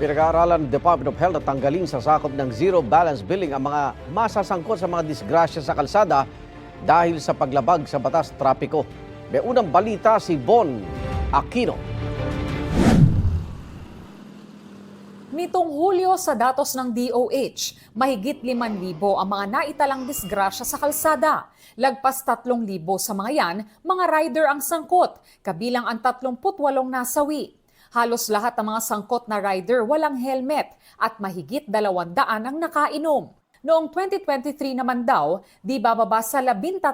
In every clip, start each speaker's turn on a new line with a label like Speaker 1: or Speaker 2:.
Speaker 1: Pinag-aaralan ng Department of Health na tanggalin sa sakop ng zero balance billing ang mga masasangkot sa mga disgrasya sa kalsada dahil sa paglabag sa batas trapiko. May unang balita si Von Aquino.
Speaker 2: Nitong Hulyo sa datos ng DOH, mahigit 5,000 ang mga naitalang disgrasya sa kalsada. Lagpas 3,000 sa mga yan, mga rider ang sangkot, kabilang ang 38 nasawi. Halos lahat ng mga sangkot na rider walang helmet at mahigit 200 ang nakainom. Noong 2023 naman daw, di bababa sa 13,000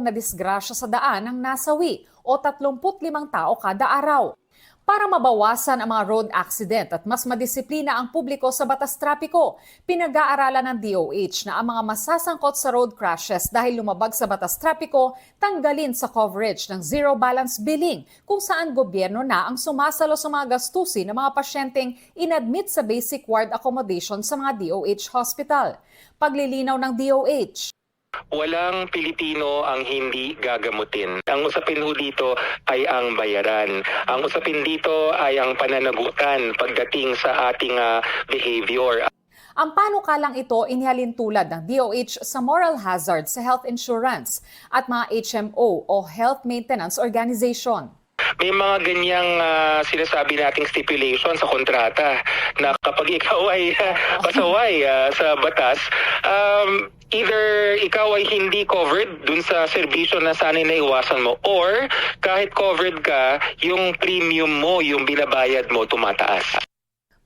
Speaker 2: na disgrasya sa daan ang nasawi o 35 tao kada araw. Para mabawasan ang mga road accident at mas madisiplina ang publiko sa batas trapiko, pinag-aaralan ng DOH na ang mga masasangkot sa road crashes dahil lumabag sa batas trapiko, tanggalin sa coverage ng zero balance billing kung saan gobyerno na ang sumasalo sa mga gastusin ng mga pasyenteng inadmit sa basic ward accommodation sa mga DOH hospital. Paglilinaw ng DOH.
Speaker 3: Walang Pilipino ang hindi gagamutin. Ang usapin ho dito ay ang bayaran. Ang usapin dito ay ang pananagutan pagdating sa ating behavior.
Speaker 2: Ang panukalang ito inihalin tulad ng DOH sa moral hazard sa health insurance at mga HMO o Health Maintenance Organization.
Speaker 3: May mga ganyang sinasabi nating stipulation sa kontrata na kapag ikaw ay pasaway sa batas, either ikaw ay hindi covered dun sa serbisyo na sana'y naiwasan mo or kahit covered ka, yung premium mo, yung binabayad mo, tumataas.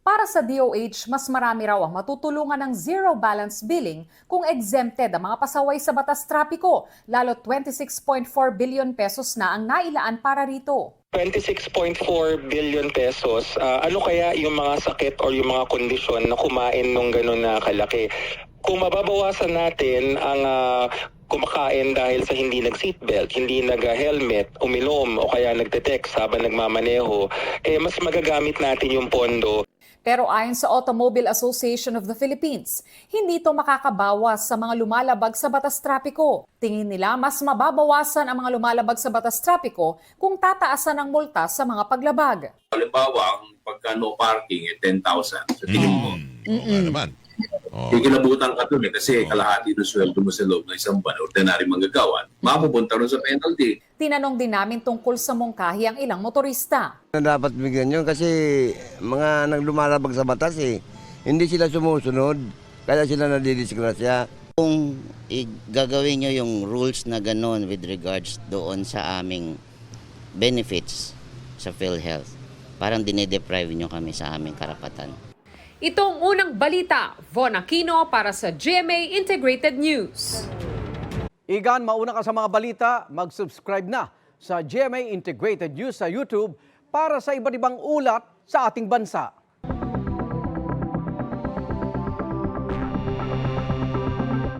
Speaker 2: Para sa DOH, mas marami raw ang matutulungan ng zero balance billing kung exempted ang mga pasaway sa batas trapiko, lalo 26.4 billion pesos na ang nailaan para rito.
Speaker 3: 26.4 billion pesos, ano kaya yung mga sakit or yung mga kondisyon na kumain nung gano'n na kalaki? Kung mababawasan natin ang kumakain dahil sa hindi nag-seatbelt, hindi nag-helmet, uminom o kaya nagte-text habang nagmamaneho, mas magagamit natin yung pondo.
Speaker 2: Pero ayon sa Automobile Association of the Philippines, hindi ito makakabawas sa mga lumalabag sa batas trapiko. Tingin nila mas mababawasan ang mga lumalabag sa batas trapiko kung tataasan ang multa sa mga paglabag.
Speaker 4: Halimbawa, pagka no parking, 10,000. So tingin mo,
Speaker 5: naman.
Speaker 4: kikilabutan ka dun kasi kalahati ng sweldo mo sa loob ng isang buwan, ordinary manggagawa, mapupunta rin sa penalty.
Speaker 2: Tinanong din namin tungkol sa mungkahi ang ilang motorista.
Speaker 6: Dapat bigyan yun kasi mga naglumalabag sa batas hindi sila sumusunod, kaya sila nadidisgrasya.
Speaker 7: Kung gagawin nyo yung rules na gano'n with regards doon sa aming benefits sa PhilHealth, parang dinedeprive nyo kami sa aming karapatan.
Speaker 2: Itong unang balita, Von Aquino para sa GMA Integrated News.
Speaker 1: Igan, mauna ka sa mga balita, mag-subscribe na sa GMA Integrated News sa YouTube para sa iba't ibang ulat sa ating bansa.